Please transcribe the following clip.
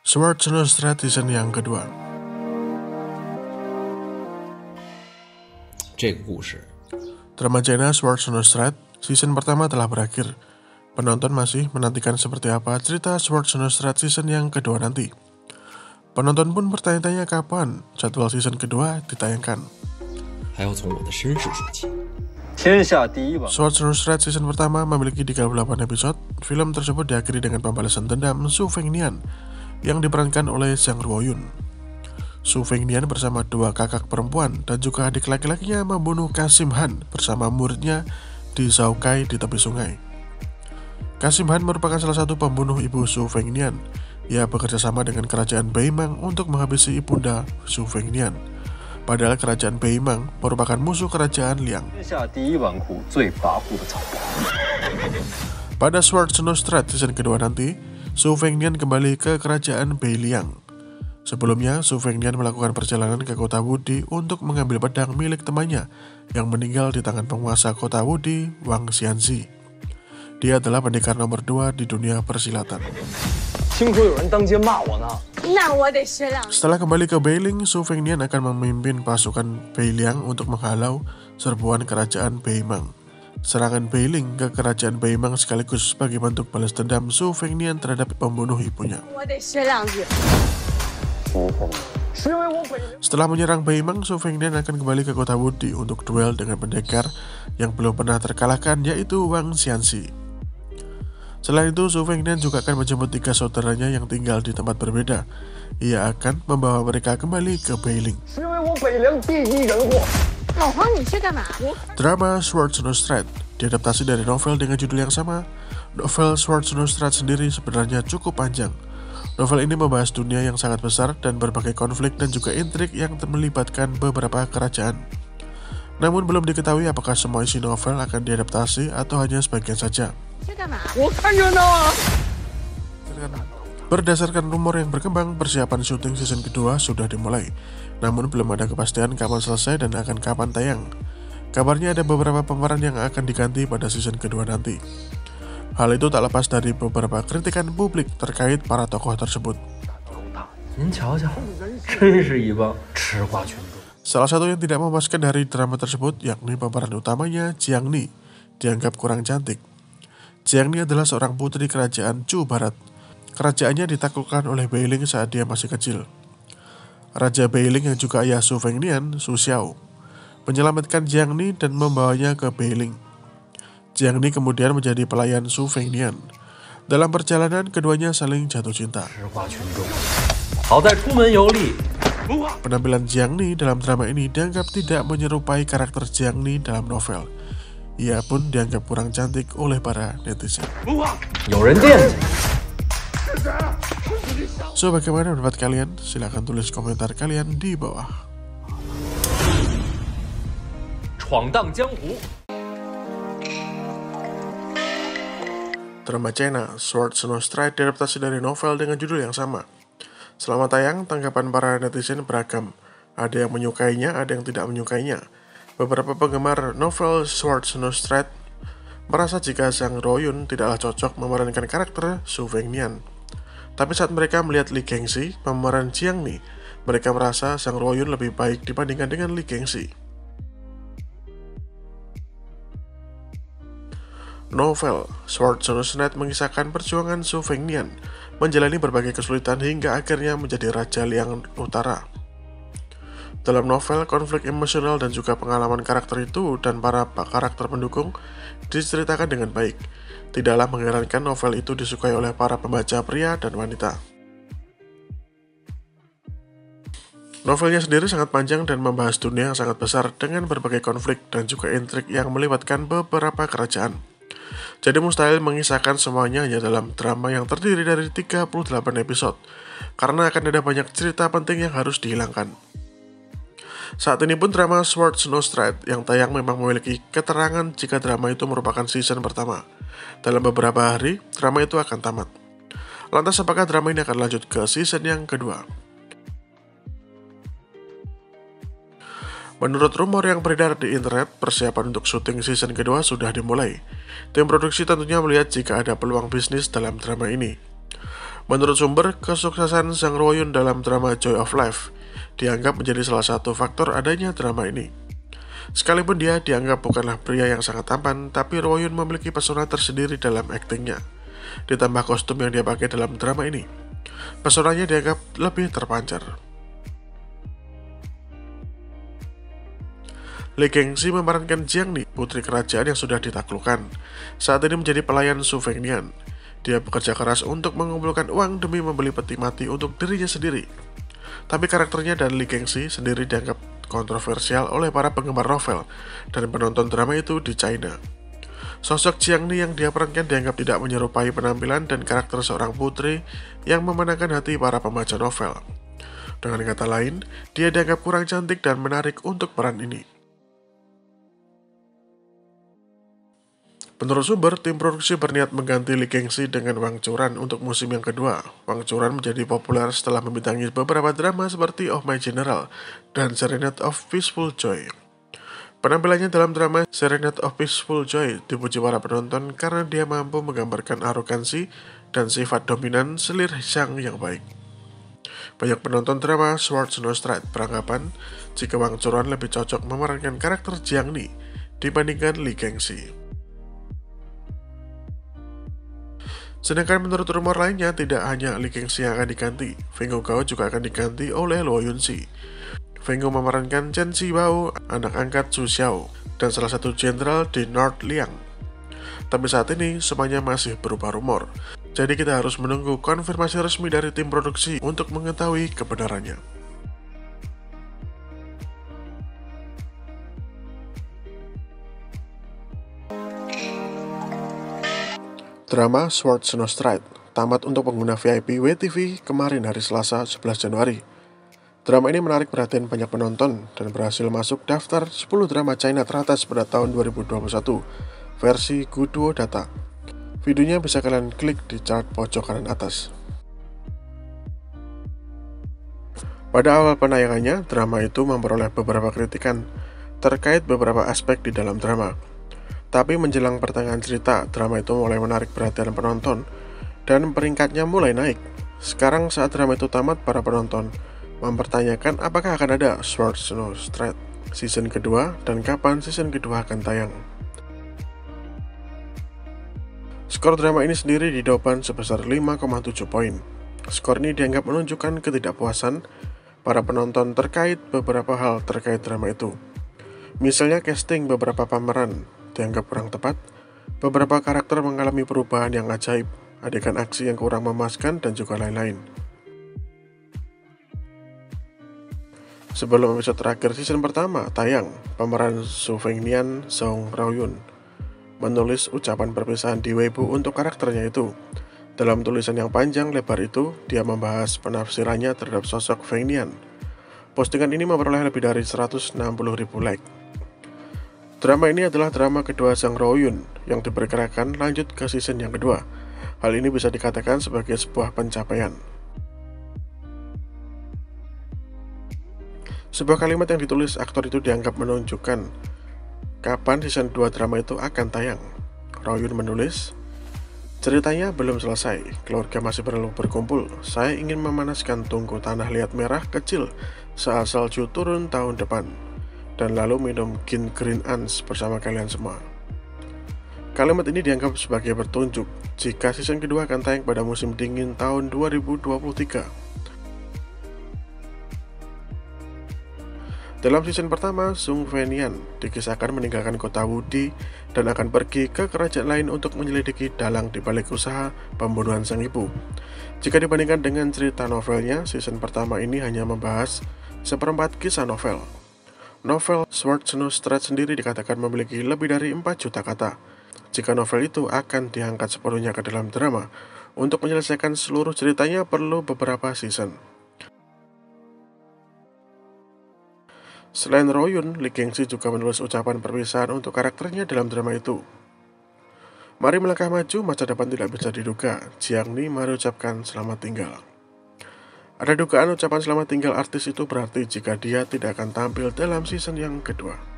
Swords and Stride season yang kedua. 这个故事 Drama China Swords and Stride season pertama telah berakhir. Penonton masih menantikan seperti apa cerita Swords and Stride season yang kedua nanti. Penonton pun bertanya-tanya kapan jadwal season kedua ditayangkan. 还要从我的身世说起。 Swords and Stride season pertama memiliki 38 episode. Film tersebut diakhiri dengan pembalasan dendam Su Fengnian yang diperankan oleh Zhang Ruoyun. Su Fengnian bersama dua kakak perempuan dan juga adik laki-lakinya membunuh Kasim Han bersama muridnya di Zhaokai di tepi sungai. Kasim Han merupakan salah satu pembunuh ibu Su Fengnian. Ia bekerja sama dengan kerajaan Beimang untuk menghabisi ibunda Su Fengnian. Padahal kerajaan Beimang merupakan musuh kerajaan Liang. Pada Swords and Stride season kedua nanti, Su Fengnian kembali ke kerajaan Beiliang. Sebelumnya, Su Fengnian melakukan perjalanan ke kota Wudi untuk mengambil pedang milik temannya yang meninggal di tangan penguasa kota Wudi, Wang Xianzi. Dia adalah pendekar nomor 2 di dunia persilatan. Setelah kembali ke Beiling, Su Fengnian akan memimpin pasukan Beiliang untuk menghalau serbuan kerajaan Beimang. Serangan Beiling ke kerajaan Beimang sekaligus sebagai bentuk balas dendam Su Fengnian terhadap pembunuh ibunya. Setelah menyerang Beimang, Su Fengnian akan kembali ke kota Wudi untuk duel dengan pendekar yang belum pernah terkalahkan, yaitu Wang Xianzi. Selain itu, Su Fengnian juga akan menjemput 3 saudaranya yang tinggal di tempat berbeda. Ia akan membawa mereka kembali ke Beiling. Drama Swords and Stride diadaptasi dari novel dengan judul yang sama. Novel Swords and Stride sendiri sebenarnya cukup panjang. Novel ini membahas dunia yang sangat besar dan berbagai konflik dan juga intrik yang melibatkan beberapa kerajaan. Namun belum diketahui apakah semua isi novel akan diadaptasi atau hanya sebagian saja. Berdasarkan rumor yang berkembang, persiapan syuting season kedua sudah dimulai. Namun belum ada kepastian kapan selesai dan akan kapan tayang. Kabarnya ada beberapa pemeran yang akan diganti pada season kedua nanti. Hal itu tak lepas dari beberapa kritikan publik terkait para tokoh tersebut. Salah satu yang tidak memuaskan dari drama tersebut yakni pemeran utamanya Jiang Ni, dianggap kurang cantik. Jiang Ni adalah seorang putri kerajaan Chu Barat. Kerajaannya ditaklukkan oleh Beiling saat dia masih kecil. Raja Beiling yang juga ayah Su Fengnian, Su Xiao, menyelamatkan Jiang Ni dan membawanya ke Beiling. Jiang Ni kemudian menjadi pelayan Su Fengnian. Dalam perjalanan, keduanya saling jatuh cinta. Penampilan Jiang Ni dalam drama ini dianggap tidak menyerupai karakter Jiang Ni dalam novel. Ia pun dianggap kurang cantik oleh para netizen. So, bagaimana pendapat kalian? Silahkan tulis komentar kalian di bawah. Drama China Swords and Stride diadaptasi dari novel dengan judul yang sama. Selama tayang, tanggapan para netizen beragam. Ada yang menyukainya, ada yang tidak menyukainya. Beberapa penggemar novel Swords and Stride merasa jika Zhang Ruoyun tidaklah cocok memerankan karakter Su Fengnian. Tapi saat mereka melihat Li Gengxi, pemeran Jiang Ni, mereka merasa Zhang Ruoyun lebih baik dibandingkan dengan Li Gengxi. Novel Swords and Stride mengisahkan perjuangan Su Fengnian menjalani berbagai kesulitan hingga akhirnya menjadi Raja Liang Utara. Dalam novel, konflik emosional dan juga pengalaman karakter itu dan para karakter pendukung diceritakan dengan baik. Tidaklah mengherankan novel itu disukai oleh para pembaca pria dan wanita. Novelnya sendiri sangat panjang dan membahas dunia yang sangat besar dengan berbagai konflik dan juga intrik yang melibatkan beberapa kerajaan. Jadi mustahil mengisahkan semuanya hanya dalam drama yang terdiri dari 38 episode, karena akan ada banyak cerita penting yang harus dihilangkan. Saat ini pun drama Swords and Stride yang tayang memang memiliki keterangan jika drama itu merupakan season pertama. Dalam beberapa hari, drama itu akan tamat. Lantas apakah drama ini akan lanjut ke season yang kedua? Menurut rumor yang beredar di internet, persiapan untuk syuting season kedua sudah dimulai. Tim produksi tentunya melihat jika ada peluang bisnis dalam drama ini. Menurut sumber, kesuksesan Sang Rwo-yoon dalam drama Joy of Life dianggap menjadi salah satu faktor adanya drama ini. Sekalipun dia dianggap bukanlah pria yang sangat tampan, tapi Rwo-yoon memiliki pesona tersendiri dalam aktingnya. Ditambah kostum yang dia pakai dalam drama ini, pesonanya dianggap lebih terpancar. Lee Kang-si memerankan Jiang Ni, putri kerajaan yang sudah ditaklukkan. Saat ini menjadi pelayan Su Fengnian. Dia bekerja keras untuk mengumpulkan uang demi membeli peti mati untuk dirinya sendiri. Tapi karakternya dan Lee Kang-si sendiri dianggap kontroversial oleh para penggemar novel dan penonton drama itu di China. Sosok Jiang Ni yang dia perankan dianggap tidak menyerupai penampilan dan karakter seorang putri yang memenangkan hati para pembaca novel. Dengan kata lain, dia dianggap kurang cantik dan menarik untuk peran ini. Menurut sumber, tim produksi berniat mengganti Lee Kang-si dengan Wang Churan untuk musim yang kedua. Wang Churan menjadi populer setelah membintangi beberapa drama seperti Oh My General dan Serenade of Peaceful Joy. Penampilannya dalam drama Serenade of Peaceful Joy dipuji para penonton karena dia mampu menggambarkan arogansi dan sifat dominan selir Shang yang baik. Banyak penonton drama Sword Snow Stride beranggapan jika Wang Churan lebih cocok memerankan karakter Jiang Ni dibandingkan Lee Kang-si. Sedangkan menurut rumor lainnya, tidak hanya Lee Kang-si yang akan diganti, Feng Gao juga akan diganti oleh Luo Yun-si. Feng Gao memerankan Chen Zhibao, anak angkat Su Xiao, dan salah satu jenderal di North Liang. Tapi saat ini semuanya masih berupa rumor, jadi kita harus menunggu konfirmasi resmi dari tim produksi untuk mengetahui kebenarannya. Drama Sword Snow Stride tamat untuk pengguna VIP WTV kemarin hari Selasa 11 Januari. Drama ini menarik perhatian banyak penonton dan berhasil masuk daftar 10 drama China teratas pada tahun 2021 versi Guduo Data. Videonya bisa kalian klik di chart pojok kanan atas. Pada awal penayangannya, drama itu memperoleh beberapa kritikan terkait beberapa aspek di dalam drama. Tapi menjelang pertengahan cerita, drama itu mulai menarik perhatian penonton dan peringkatnya mulai naik. Sekarang saat drama itu tamat, para penonton mempertanyakan apakah akan ada Sword Snow Stride season kedua dan kapan season kedua akan tayang. Skor drama ini sendiri didaupan sebesar 5,7 poin. Skor ini dianggap menunjukkan ketidakpuasan para penonton terkait beberapa hal terkait drama itu. Misalnya casting beberapa pemeran dianggap kurang tepat, beberapa karakter mengalami perubahan yang ajaib, adegan aksi yang kurang memuaskan, dan juga lain-lain. Sebelum episode terakhir season pertama tayang, pemeran Su Fengnian, Sang Rwo-yoon, menulis ucapan perpisahan di Weibo untuk karakternya itu. Dalam tulisan yang panjang lebar itu, dia membahas penafsirannya terhadap sosok Fengnian. Postingan ini memperoleh lebih dari 160.000 like. Drama ini adalah drama kedua Sang Rwo-yoon yang diperkirakan lanjut ke season yang kedua. Hal ini bisa dikatakan sebagai sebuah pencapaian. Sebuah kalimat yang ditulis aktor itu dianggap menunjukkan kapan season 2 drama itu akan tayang. Rwo-yoon menulis, ceritanya belum selesai, keluarga masih perlu berkumpul. Saya ingin memanaskan tungku tanah liat merah kecil saat salju turun tahun depan, dan lalu minum Gin Green Ants bersama kalian semua. Kalimat ini dianggap sebagai petunjuk jika season kedua akan tayang pada musim dingin tahun 2023. Dalam season pertama, Sung Fengnian dikisahkan meninggalkan kota Wudi dan akan pergi ke kerajaan lain untuk menyelidiki dalang di balik usaha pembunuhan sang ibu. Jika dibandingkan dengan cerita novelnya, season pertama ini hanya membahas seperempat kisah novel. Novel Sword Snow Stride sendiri dikatakan memiliki lebih dari 4 juta kata. Jika novel itu akan diangkat sepenuhnya ke dalam drama, untuk menyelesaikan seluruh ceritanya perlu beberapa season. Selain Rwo-yoon, Lee Kang-si juga menulis ucapan perpisahan untuk karakternya dalam drama itu. Mari melangkah maju, masa depan tidak bisa diduga. Jiang Ni mari ucapkan selamat tinggal. Ada dugaan ucapan selamat tinggal artis itu berarti jika dia tidak akan tampil dalam season yang kedua.